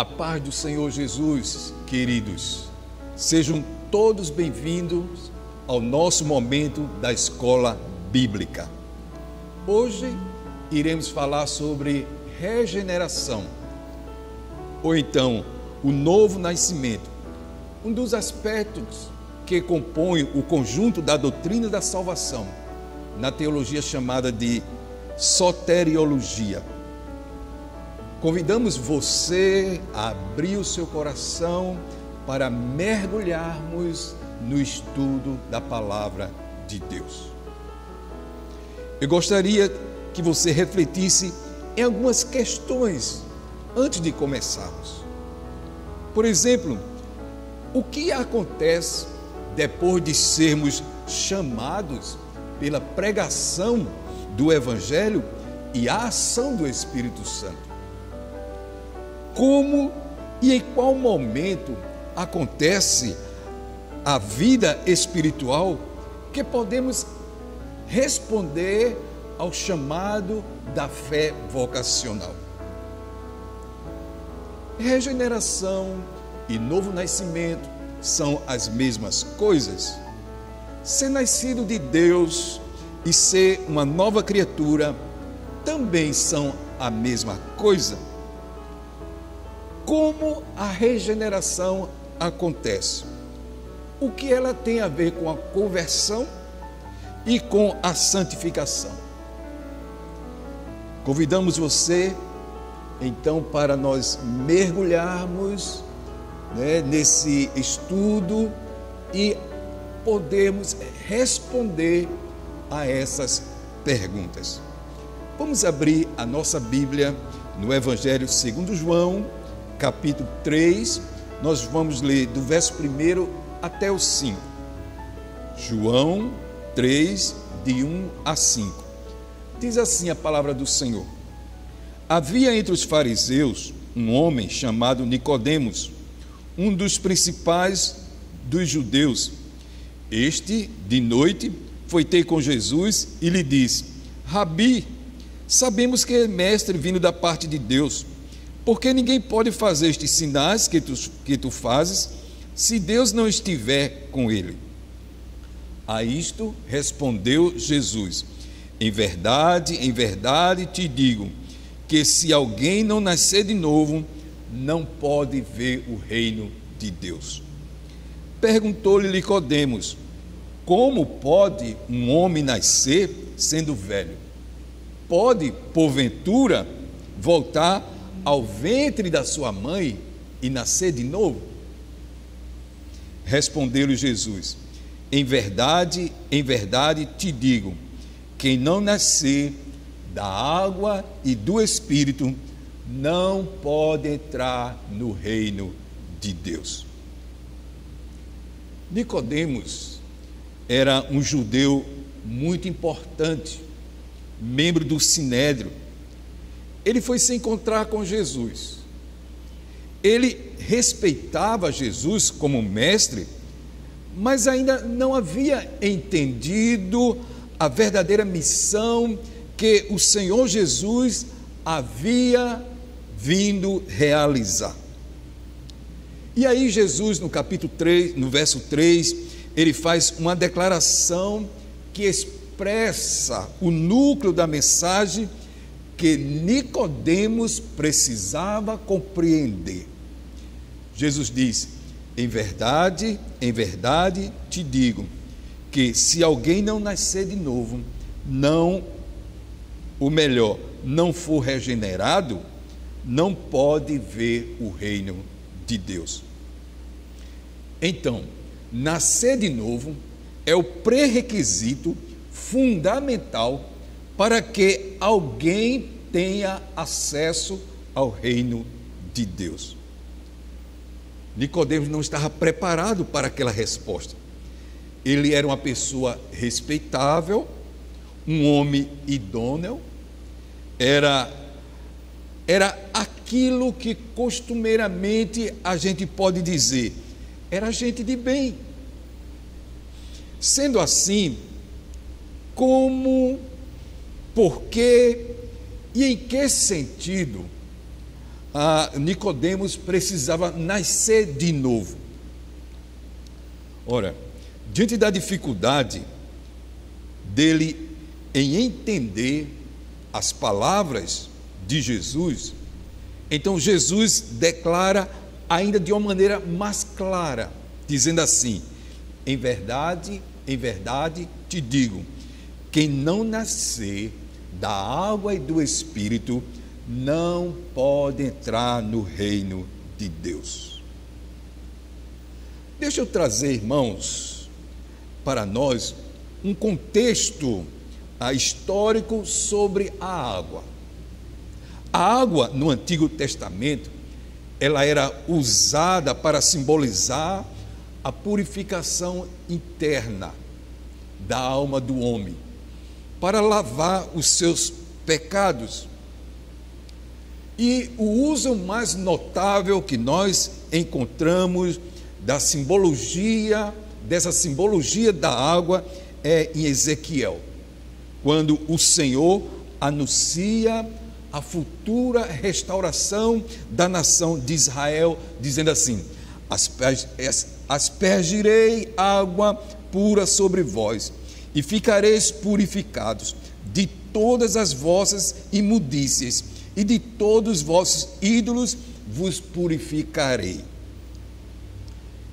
A paz do Senhor Jesus, queridos. Sejam todos bem-vindos ao nosso momento da Escola Bíblica. Hoje iremos falar sobre regeneração, ou então o novo nascimento, um dos aspectos que compõe o conjunto da doutrina da salvação, na teologia chamada de soteriologia. Convidamos você a abrir o seu coração para mergulharmos no estudo da palavra de Deus. Eu gostaria que você refletisse em algumas questões antes de começarmos. Por exemplo, o que acontece depois de sermos chamados pela pregação do Evangelho e a ação do Espírito Santo? Como e em qual momento acontece a vida espiritual que podemos responder ao chamado da fé vocacional? Regeneração e novo nascimento são as mesmas coisas? Ser nascido de Deus e ser uma nova criatura também são a mesma coisa? Como a regeneração acontece? O que ela tem a ver com a conversão e com a santificação? Convidamos você, então, para nós mergulharmos, nesse estudo e podermos responder a essas perguntas. Vamos abrir a nossa Bíblia no Evangelho segundo João, capítulo 3, nós vamos ler do verso 1 até o 5. João 3, de 1 a 5. Diz assim a palavra do Senhor: Havia entre os fariseus um homem chamado Nicodemos, um dos principais dos judeus. Este, de noite, foi ter com Jesus e lhe disse: Rabi, sabemos que é mestre vindo da parte de Deus, porque ninguém pode fazer estes sinais que tu fazes, se Deus não estiver com ele. A isto respondeu Jesus: em verdade te digo, que se alguém não nascer de novo, não pode ver o reino de Deus. Perguntou-lhe Nicodemos: como pode um homem nascer sendo velho? Pode, porventura, voltar ao ventre da sua mãe e nascer de novo? Respondeu-lhe Jesus: em verdade te digo, quem não nascer da água e do Espírito não pode entrar no reino de Deus. Nicodemos era um judeu muito importante, membro do Sinédrio. Ele foi se encontrar com Jesus. Ele respeitava Jesus como mestre, mas ainda não havia entendido a verdadeira missão que o Senhor Jesus havia vindo realizar. E aí Jesus, no capítulo 3, no verso 3, ele faz uma declaração que expressa o núcleo da mensagem que Nicodemos precisava compreender. Jesus diz: em verdade te digo, que se alguém não nascer de novo, não for regenerado, não pode ver o reino de Deus. Então, nascer de novo é o pré-requisito fundamental para que alguém tenha acesso ao reino de Deus. Nicodemos não estava preparado para aquela resposta. Ele era uma pessoa respeitável, um homem idôneo, era aquilo que costumeiramente a gente pode dizer, era gente de bem. Sendo assim, como, por quê e em que sentido Nicodemos precisava nascer de novo. Ora, diante da dificuldade dele em entender as palavras de Jesus, então Jesus declara ainda de uma maneira mais clara, dizendo assim: em verdade te digo, quem não nascer da água e do Espírito não pode entrar no reino de Deus. Deixa eu trazer, irmãos, para nós um contexto histórico sobre a água. A água no Antigo Testamento, ela era usada para simbolizar a purificação interna da alma do homem, para lavar os seus pecados. E o uso mais notável que nós encontramos dessa simbologia da água, é em Ezequiel, quando o Senhor anuncia a futura restauração da nação de Israel, dizendo assim: aspergirei água pura sobre vós, e ficareis purificados de todas as vossas imundícias, e de todos os vossos ídolos vos purificarei.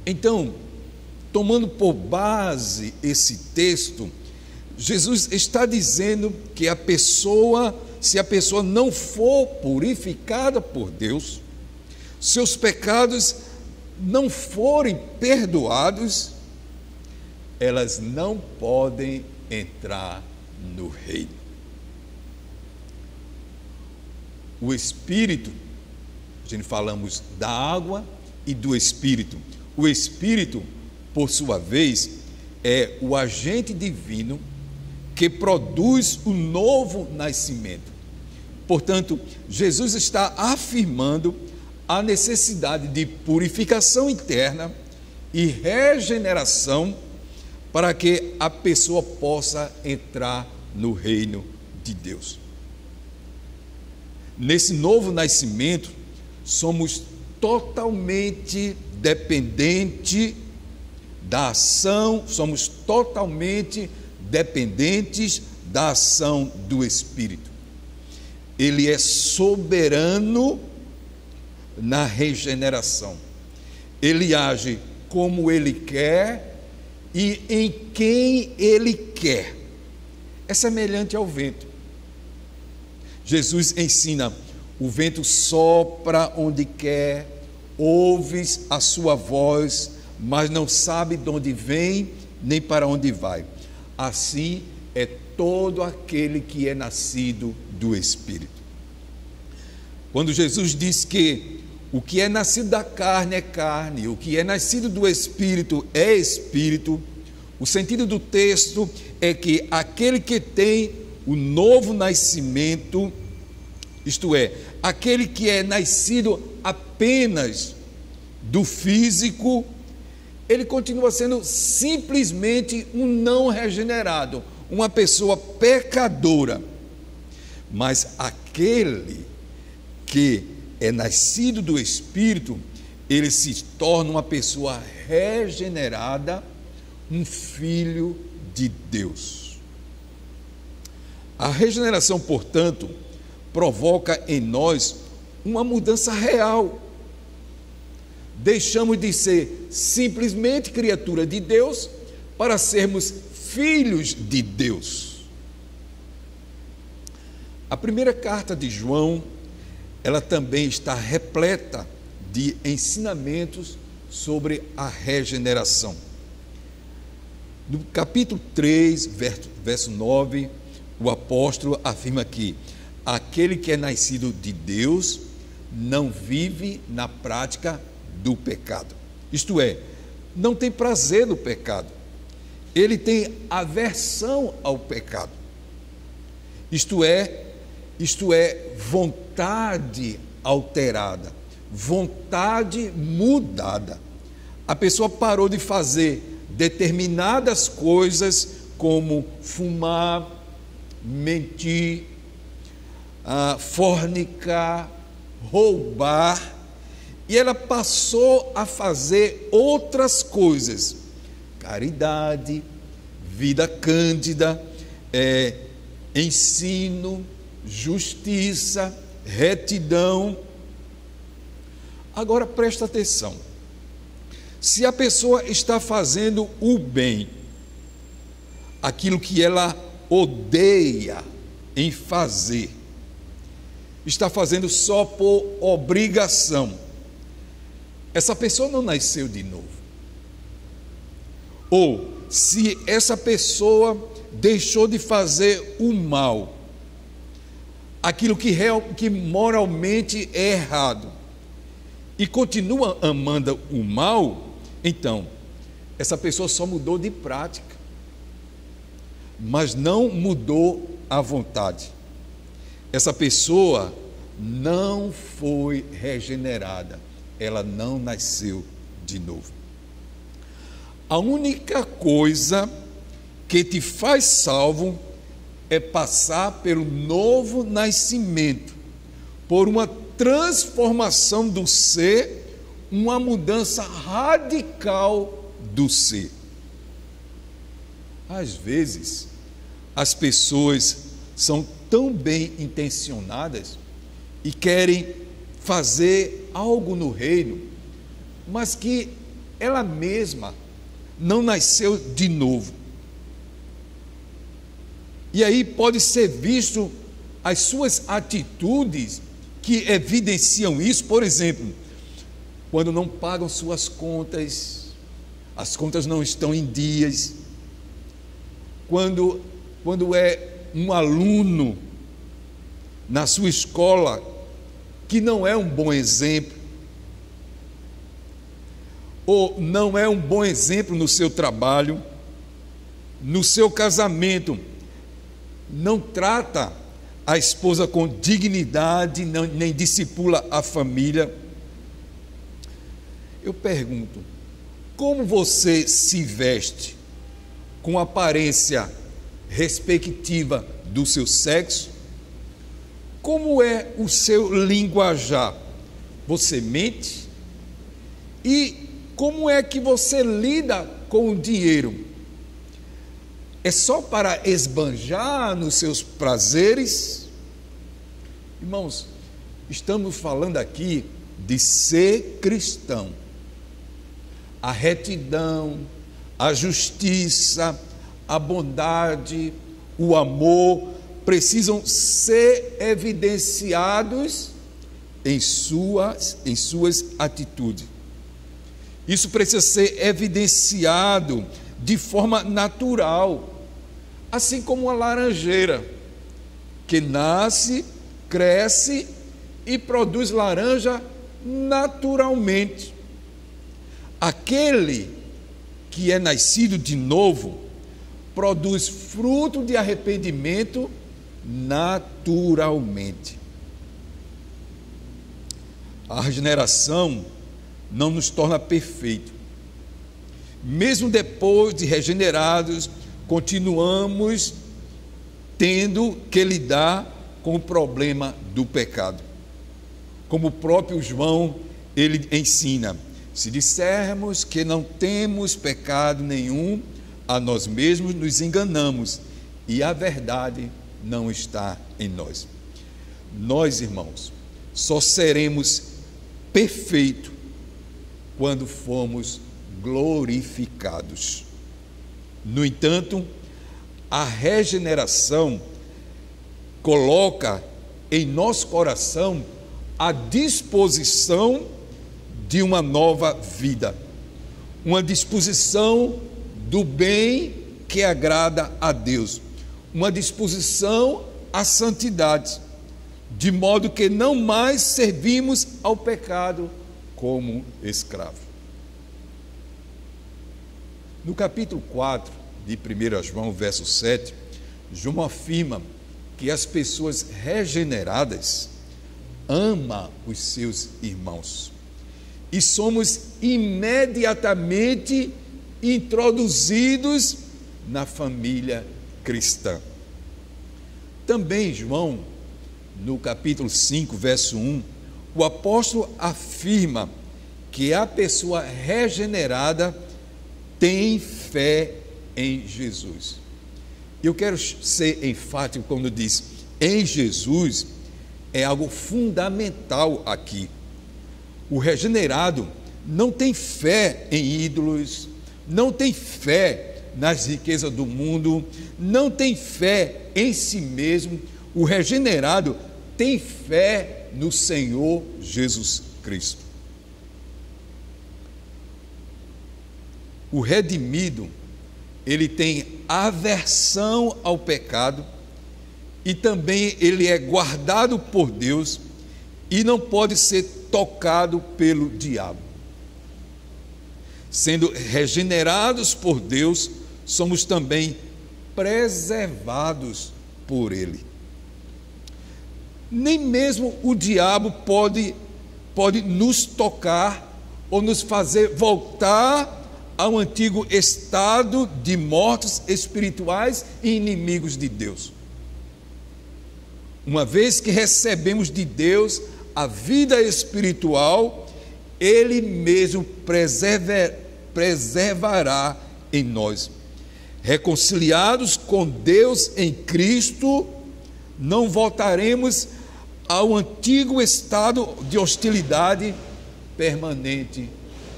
Então, tomando por base esse texto, Jesus está dizendo que se a pessoa não for purificada por Deus, seus pecados não forem perdoados, elas não podem entrar no reino. O Espírito, a gente falamos da água e do Espírito. O Espírito, por sua vez, é o agente divino que produz o novo nascimento. Portanto, Jesus está afirmando a necessidade de purificação interna e regeneração para que a pessoa possa entrar no reino de Deus. Nesse novo nascimento, somos totalmente dependentes da ação, somos totalmente dependentes da ação do Espírito. Ele é soberano na regeneração. Ele age como Ele quer e em quem Ele quer. É semelhante ao vento. Jesus ensina: o vento sopra onde quer, ouves a sua voz, mas não sabe de onde vem nem para onde vai. Assim é todo aquele que é nascido do Espírito. Quando Jesus diz que o que é nascido da carne é carne, o que é nascido do Espírito é Espírito, o sentido do texto é que aquele que tem o novo nascimento, isto é, aquele que é nascido apenas do físico, ele continua sendo simplesmente um não regenerado, uma pessoa pecadora. Mas aquele que é nascido do Espírito, ele se torna uma pessoa regenerada, um filho de Deus. A regeneração, portanto, provoca em nós uma mudança real. Deixamos de ser simplesmente criatura de Deus para sermos filhos de Deus. A primeira carta de João, ela também está repleta de ensinamentos sobre a regeneração. No capítulo 3, verso 9, o apóstolo afirma que aquele que é nascido de Deus não vive na prática do pecado. Isto é, não tem prazer no pecado. Ele tem aversão ao pecado. Isto é vontade alterada, vontade mudada. A pessoa parou de fazer determinadas coisas, como fumar, mentir, fornicar, roubar, e ela passou a fazer outras coisas: caridade, vida cândida, ensino, justiça, retidão. Agora presta atenção: se a pessoa está fazendo o bem, aquilo que ela odeia em fazer, está fazendo só por obrigação, essa pessoa não nasceu de novo. Ou se essa pessoa deixou de fazer o mal, aquilo que moralmente é errado, e continua amando o mal, então essa pessoa só mudou de prática, mas não mudou a vontade. Essa pessoa não foi regenerada, ela não nasceu de novo. A única coisa que te faz salvo é passar pelo novo nascimento, por uma transformação do ser, uma mudança radical do ser. Às vezes, as pessoas são tão bem intencionadas e querem fazer algo no reino, mas que ela mesma não nasceu de novo. E aí pode ser visto as suas atitudes que evidenciam isso. Por exemplo, quando não pagam suas contas, as contas não estão em dias, quando é um aluno na sua escola que não é um bom exemplo, ou não é um bom exemplo no seu trabalho, no seu casamento, não trata a esposa com dignidade, nem discipula a família. Eu pergunto: como você se veste? Com aparência respectiva do seu sexo? Como é o seu linguajar? Você mente? E como é que você lida com o dinheiro? É só para esbanjar nos seus prazeres? Irmãos, estamos falando aqui de ser cristão. A retidão, a justiça, a bondade, o amor precisam ser evidenciados em suas atitudes. Isso precisa ser evidenciado de forma natural, assim como uma laranjeira que nasce, cresce e produz laranja naturalmente. Aquele que é nascido de novo produz fruto de arrependimento naturalmente. A regeneração não nos torna perfeitos. Mesmo depois de regenerados, continuamos tendo que lidar com o problema do pecado. Como o próprio João, ele ensina: se dissermos que não temos pecado nenhum, a nós mesmos nos enganamos e a verdade não está em nós. Nós, irmãos, só seremos perfeitos quando formos glorificados. No entanto, a regeneração coloca em nosso coração a disposição de uma nova vida, uma disposição do bem que agrada a Deus, uma disposição à santidade, de modo que não mais servimos ao pecado como escravo. No capítulo 4 de 1 João, verso 7, João afirma que as pessoas regeneradas amam os seus irmãos e somos imediatamente introduzidos na família cristã. Também João, no capítulo 5, verso 1, o apóstolo afirma que a pessoa regenerada tem fé em Jesus. Eu quero ser enfático quando diz em Jesus, é algo fundamental aqui. O regenerado não tem fé em ídolos, não tem fé nas riquezas do mundo, não tem fé em si mesmo. O regenerado tem fé no Senhor Jesus Cristo. O redimido, ele tem aversão ao pecado e também ele é guardado por Deus e não pode ser tocado pelo diabo. Sendo regenerados por Deus, somos também preservados por Ele. Nem mesmo o diabo pode nos tocar ou nos fazer voltar ao antigo estado de mortos espirituais e inimigos de Deus. Uma vez que recebemos de Deus a vida espiritual, Ele mesmo preservará em nós. Reconciliados com Deus em Cristo, não voltaremos ao antigo estado de hostilidade permanente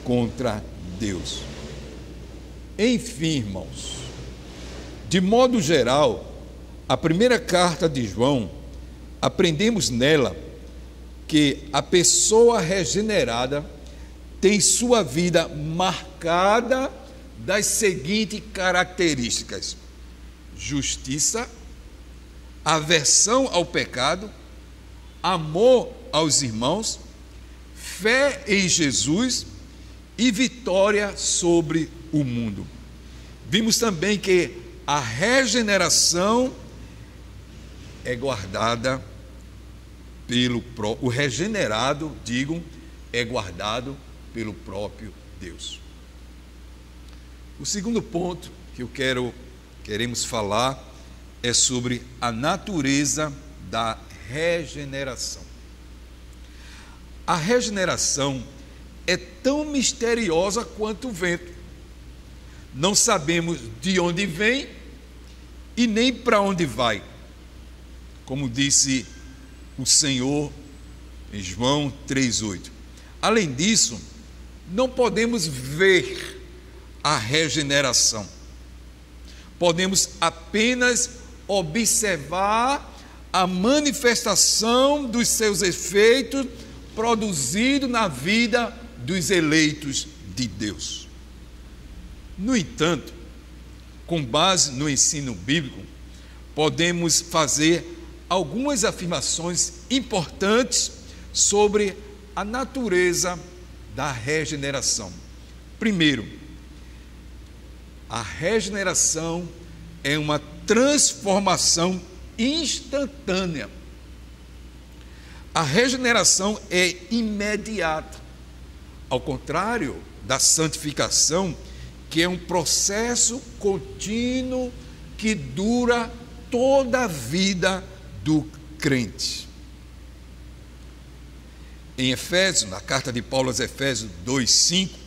contra Deus. Enfim, irmãos, de modo geral, a primeira carta de João, aprendemos nela que a pessoa regenerada tem sua vida marcada das seguintes características: justiça, aversão ao pecado, amor aos irmãos, fé em Jesus e vitória sobre o mundo. Vimos também que a regeneração é guardada o regenerado, é guardado pelo próprio Deus. O segundo ponto que queremos falar é sobre a natureza da regeneração. A regeneração é tão misteriosa quanto o vento. Não sabemos de onde vem e nem para onde vai. Como disse o Senhor em João 3,8. Além disso, não podemos ver a regeneração. Podemos apenas observar a manifestação dos seus efeitos produzido na vida dos eleitos de Deus. No entanto, com base no ensino bíblico, podemos fazer algumas afirmações importantes sobre a natureza da regeneração. Primeiro, a regeneração é uma transformação instantânea. A regeneração é imediata, ao contrário da santificação, que é um processo contínuo que dura toda a vida do crente. Em Efésios, na carta de Paulo aos Efésios 2:5,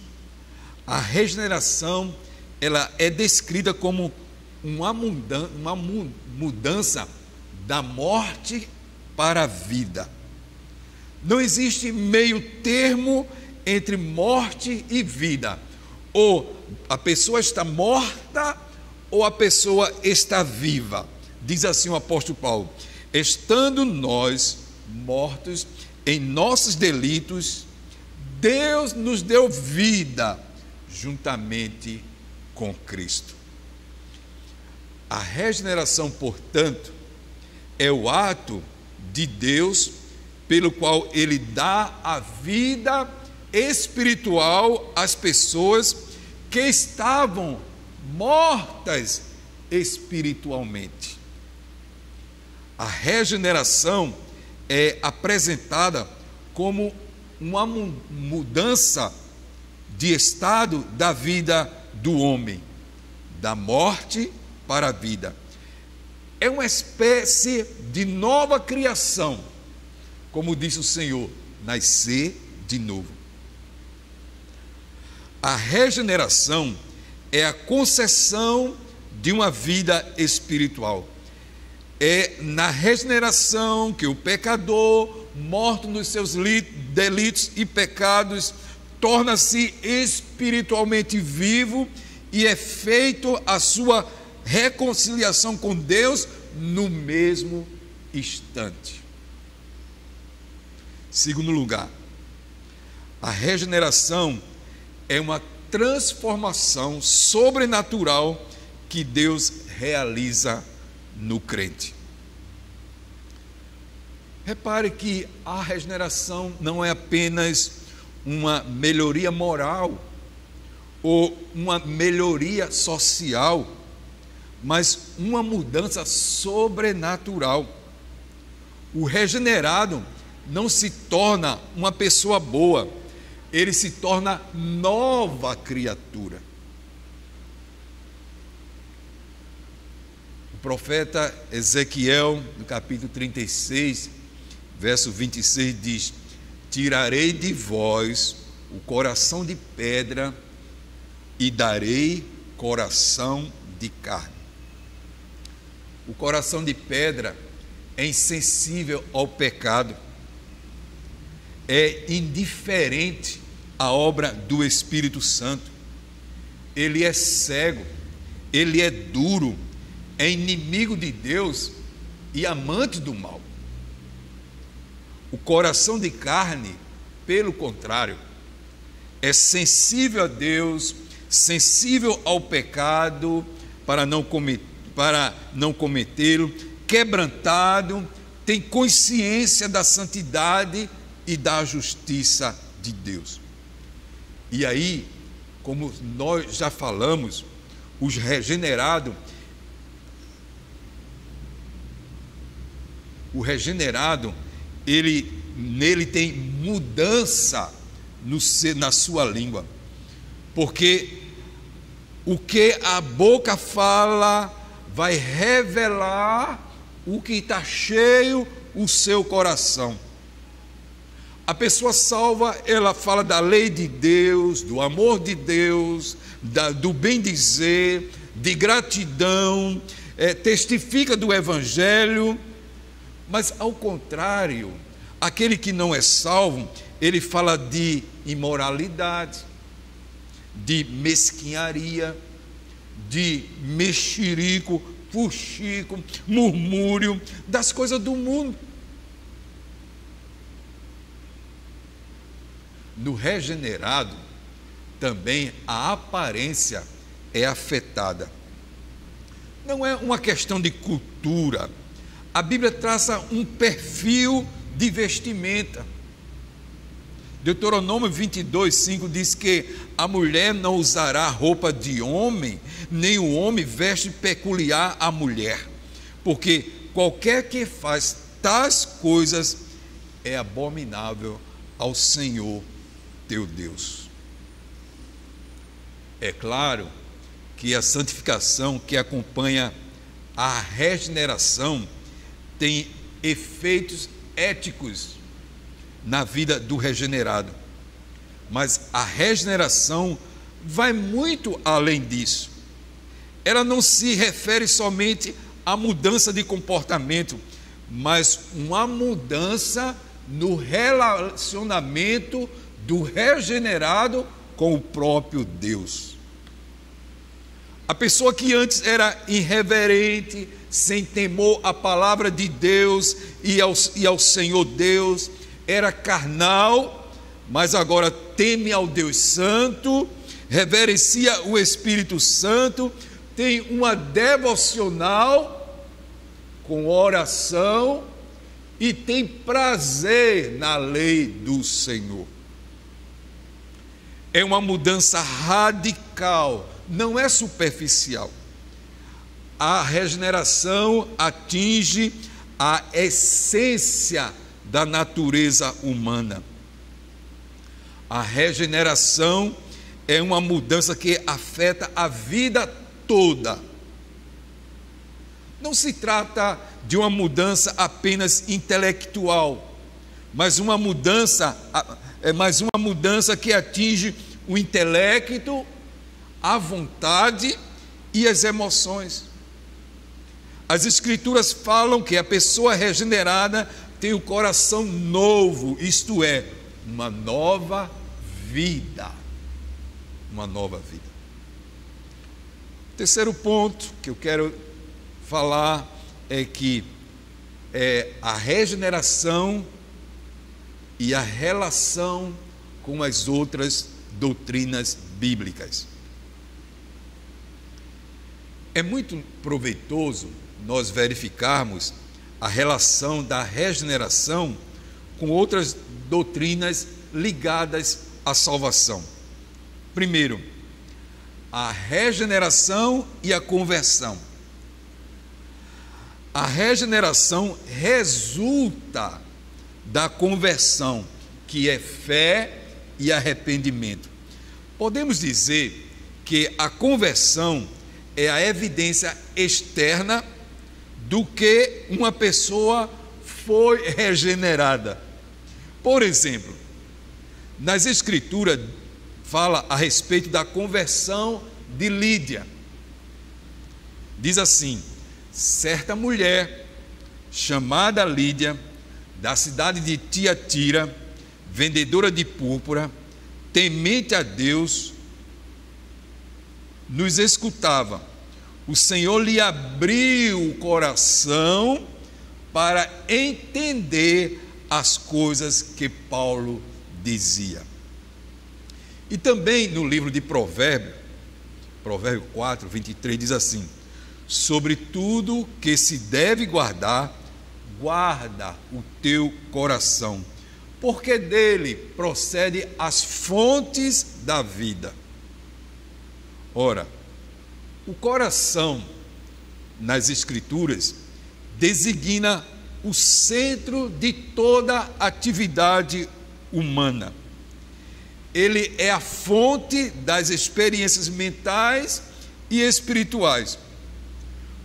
a regeneração ela é descrita como uma mudança da morte para a vida. Não existe meio termo entre morte e vida. Ou a pessoa está morta ou a pessoa está viva. Diz assim o apóstolo Paulo: estando nós mortos em nossos delitos, Deus nos deu vida juntamente com Cristo. A regeneração, portanto, é o ato de Deus pelo qual Ele dá a vida espiritual às pessoas que estavam mortas espiritualmente. A regeneração é apresentada como uma mudança de estado da vida do homem, da morte para a vida. É uma espécie de nova criação, como disse o Senhor: nascer de novo. A regeneração é a concessão de uma vida espiritual. É na regeneração que o pecador, morto nos seus delitos e pecados, torna-se espiritualmente vivo e é feito a sua reconciliação com Deus no mesmo instante. Segundo lugar, a regeneração é uma transformação sobrenatural que Deus realiza no crente. Repare que a regeneração não é apenas uma melhoria moral ou uma melhoria social, mas uma mudança sobrenatural. O regenerado não se torna uma pessoa boa, ele se torna nova criatura. O profeta Ezequiel, no capítulo 36, verso 26, diz: tirarei de vós o coração de pedra e darei coração de carne. O coração de pedra é insensível ao pecado, é indiferente à obra do Espírito Santo, ele é cego, ele é duro, é inimigo de Deus e amante do mal. O coração de carne, pelo contrário, é sensível a Deus, sensível ao pecado, para não cometê-lo, quebrantado, tem consciência da santidade e da justiça de Deus. E aí, como nós já falamos, os regenerados, o regenerado, nele tem mudança na sua língua, porque o que a boca fala vai revelar o que está cheio o seu coração. A pessoa salva, ela fala da lei de Deus, do amor de Deus, do bem dizer, de gratidão, testifica do Evangelho. Mas ao contrário, aquele que não é salvo, ele fala de imoralidade, de mesquinharia, de mexerico, fuxico, murmúrio, das coisas do mundo. No regenerado, também a aparência é afetada. Não é uma questão de cultura. A Bíblia traça um perfil de vestimenta. Deuteronômio 22:5 diz que a mulher não usará roupa de homem, nem o homem veste peculiar à mulher, porque qualquer que faz tais coisas é abominável ao Senhor teu Deus. É claro que a santificação que acompanha a regeneração tem efeitos éticos na vida do regenerado, mas a regeneração vai muito além disso. Ela não se refere somente à mudança de comportamento, mas uma mudança no relacionamento do regenerado com o próprio Deus. A pessoa que antes era irreverente, sem temor à palavra de Deus e ao Senhor Deus, era carnal, mas agora teme ao Deus Santo, reverencia o Espírito Santo, tem uma devocional com oração e tem prazer na lei do Senhor. É uma mudança radical, não é superficial. A regeneração atinge a essência da natureza humana. A regeneração é uma mudança que afeta a vida toda. Não se trata de uma mudança apenas intelectual, mas uma mudança que atinge o intelecto, a vontade e as emoções. As Escrituras falam que a pessoa regenerada tem o coração novo, isto é, uma nova vida. Uma nova vida. Terceiro ponto que eu quero falar é que a regeneração e a relação com as outras doutrinas bíblicas. É muito proveitoso nós verificarmos a relação da regeneração com outras doutrinas ligadas à salvação. Primeiro, a regeneração e a conversão. A regeneração resulta da conversão, que é fé e arrependimento. Podemos dizer que a conversão é a evidência externa do que uma pessoa foi regenerada. Por exemplo, nas Escrituras fala a respeito da conversão de Lídia. Diz assim: certa mulher chamada Lídia, da cidade de Tiatira, vendedora de púrpura, temente a Deus, nos escutava. O Senhor lhe abriu o coração para entender as coisas que Paulo dizia. E também no livro de Provérbios, Provérbio 4, 23, diz assim: sobre tudo que se deve guardar, guarda o teu coração, porque dele procede as fontes da vida. Ora, o coração, nas Escrituras, designa o centro de toda atividade humana. Ele é a fonte das experiências mentais e espirituais.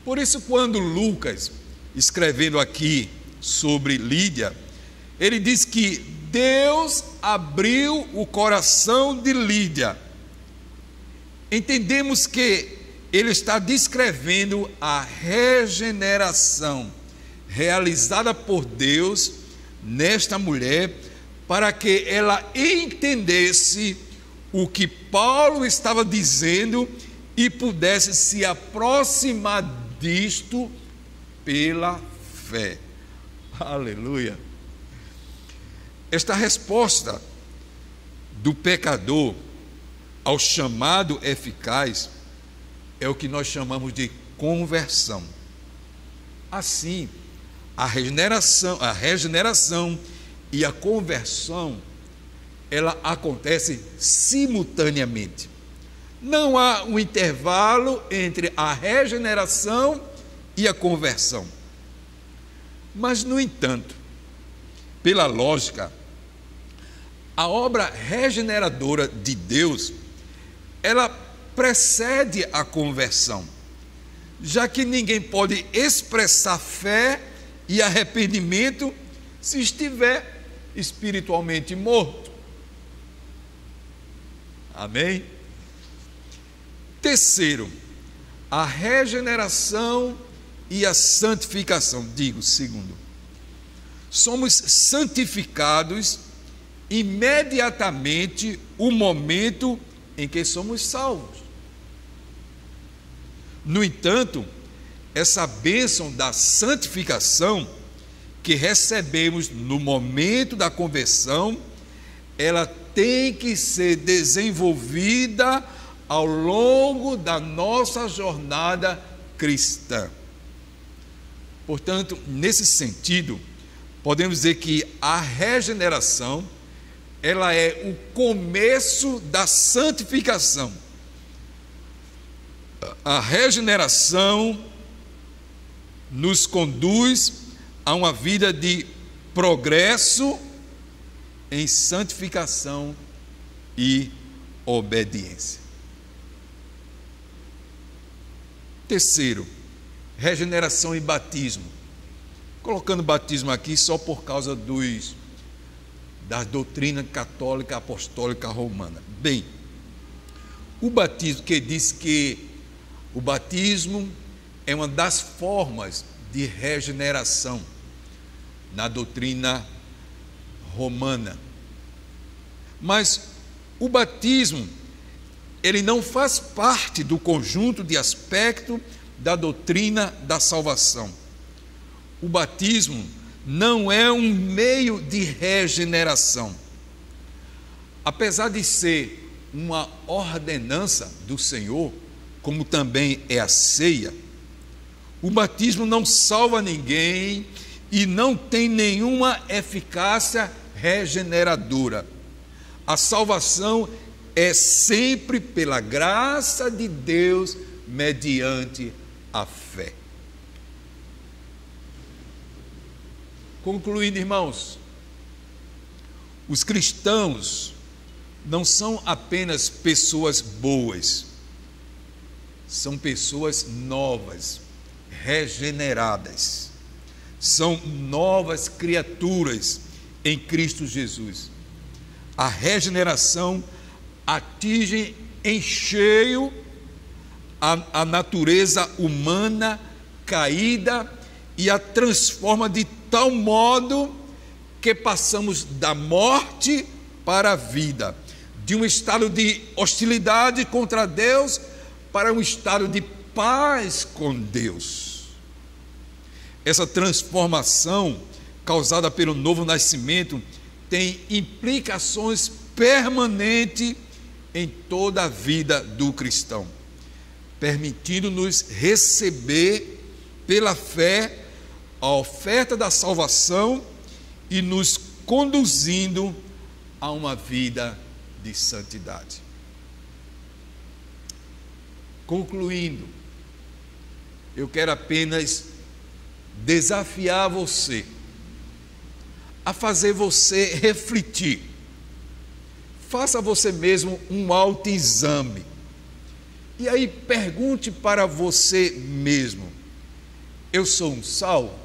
Por isso, quando Lucas, escrevendo aqui sobre Lídia, ele diz que Deus abriu o coração de Lídia. Entendemos que ele está descrevendo a regeneração realizada por Deus nesta mulher, para que ela entendesse o que Paulo estava dizendo e pudesse se aproximar disto pela fé. Aleluia! Esta resposta do pecador ao chamado eficaz é o que nós chamamos de conversão. Assim, a regeneração e a conversão, ela acontece simultaneamente. Não há um intervalo entre a regeneração e a conversão. Mas, no entanto, pela lógica, a obra regeneradora de Deus, ela precede a conversão, já que ninguém pode expressar fé e arrependimento se estiver espiritualmente morto. Amém? Terceiro, a regeneração e a santificação. Segundo, somos santificados imediatamente o momento em que somos salvos. No entanto, essa bênção da santificação que recebemos no momento da conversão, ela tem que ser desenvolvida ao longo da nossa jornada cristã. Portanto, nesse sentido, podemos dizer que a regeneração, ela é o começo da santificação. A regeneração nos conduz a uma vida de progresso em santificação e obediência. Terceiro, regeneração e batismo. Colocando batismo aqui só por causa dos da doutrina católica apostólica romana. Bem, o batismo, que diz que o batismo é uma das formas de regeneração na doutrina romana. Mas o batismo, ele não faz parte do conjunto de aspectos da doutrina da salvação. O batismo não é um meio de regeneração. Apesar de ser uma ordenança do Senhor, como também é a ceia, o batismo não salva ninguém e não tem nenhuma eficácia regeneradora. A salvação é sempre pela graça de Deus, mediante a fé. Concluindo, irmãos, os cristãos não são apenas pessoas boas, são pessoas novas, regeneradas, são novas criaturas em Cristo Jesus. A regeneração atinge em cheio a natureza humana caída e a transforma de tal modo que passamos da morte para a vida, de um estado de hostilidade contra Deus para um estado de paz com Deus. Essa transformação causada pelo novo nascimento tem implicações permanentes em toda a vida do cristão, permitindo-nos receber pela fé a oferta da salvação e nos conduzindo a uma vida de santidade. Concluindo, eu quero apenas desafiar você a fazer você refletir. Faça você mesmo um autoexame. E aí pergunte para você mesmo: eu sou um salvo?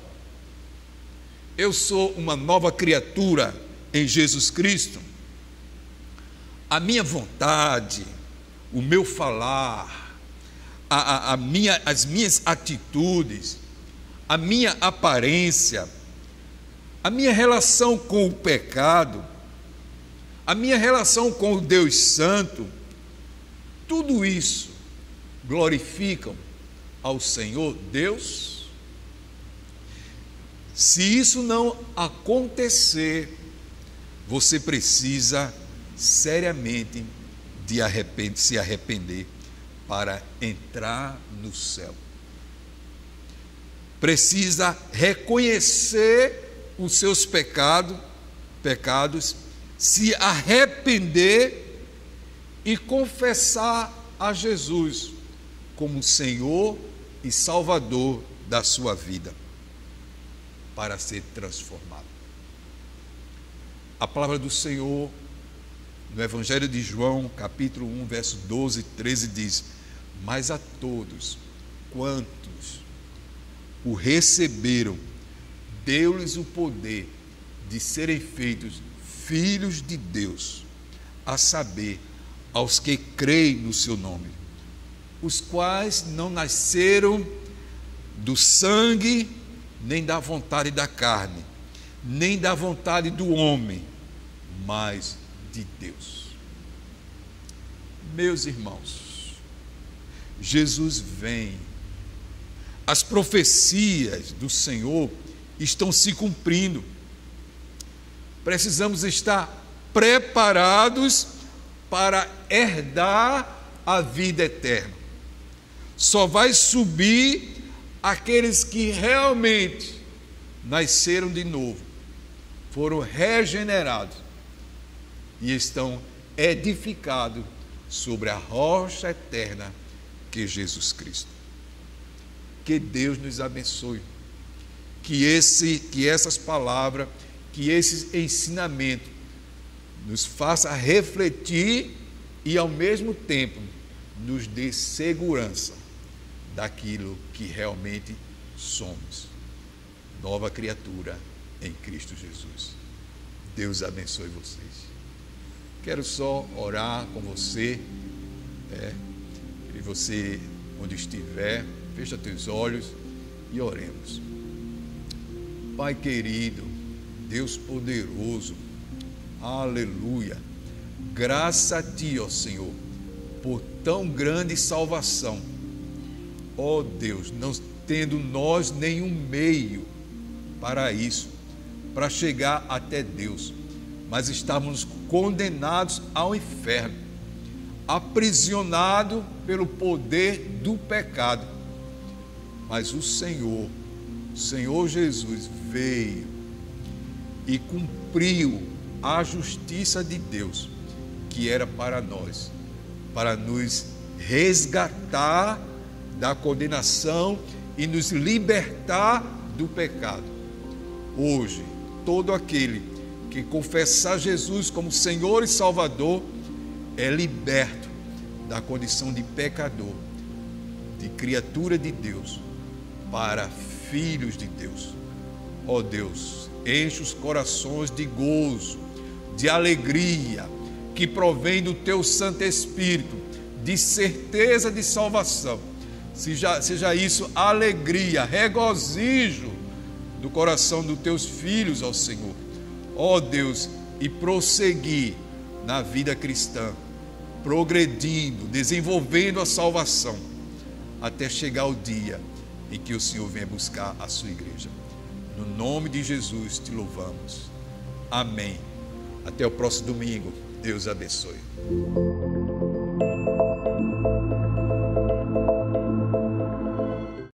Eu sou uma nova criatura em Jesus Cristo? A minha vontade, o meu falar, as minhas atitudes, a minha aparência, a minha relação com o pecado, a minha relação com o Deus Santo, tudo isso glorificam ao Senhor Deus? Se isso não acontecer, você precisa seriamente de se arrepender para entrar no céu. Precisa reconhecer os seus pecados, se arrepender e confessar a Jesus como Senhor e Salvador da sua vida, para ser transformado. A palavra do Senhor no Evangelho de João, capítulo 1, verso 12 e 13 diz: mas a todos quantos o receberam, deu-lhes o poder de serem feitos filhos de Deus, a saber, aos que creem no seu nome, os quais não nasceram do sangue, nem da vontade da carne, nem da vontade do homem, mas de Deus. Meus irmãos, Jesus vem, as profecias do Senhor estão se cumprindo. Precisamos estar preparados para herdar a vida eterna. Só vai subir aqueles que realmente nasceram de novo, foram regenerados e estão edificados sobre a rocha eterna que é Jesus Cristo. Que Deus nos abençoe, que essas palavras, que esse ensinamento nos faça refletir e ao mesmo tempo nos dê segurança daquilo que realmente somos, nova criatura em Cristo Jesus. Deus abençoe vocês. Quero só orar com você, e você, onde estiver, fecha teus olhos e oremos. Pai querido, Deus poderoso, aleluia, graça a Ti, ó Senhor, por tão grande salvação. Ó Deus, não tendo nós nenhum meio para isso, para chegar até Deus, mas estávamos condenados ao inferno, aprisionados pelo poder do pecado. Mas o Senhor Jesus veio e cumpriu a justiça de Deus, que era para nós, para nos resgatar da condenação e nos libertar do pecado. Hoje, todo aquele que confessar Jesus como Senhor e Salvador é liberto da condição de pecador, de criatura de Deus, para filhos de Deus. Ó Deus, enche os corações de gozo, de alegria, que provém do Teu Santo Espírito, de certeza de salvação. Seja isso alegria, regozijo do coração dos Teus filhos, ó Senhor. Ó Deus, e prosseguir na vida cristã, progredindo, desenvolvendo a salvação, até chegar o dia em que o Senhor venha buscar a sua igreja. No nome de Jesus te louvamos. Amém. Até o próximo domingo. Deus abençoe.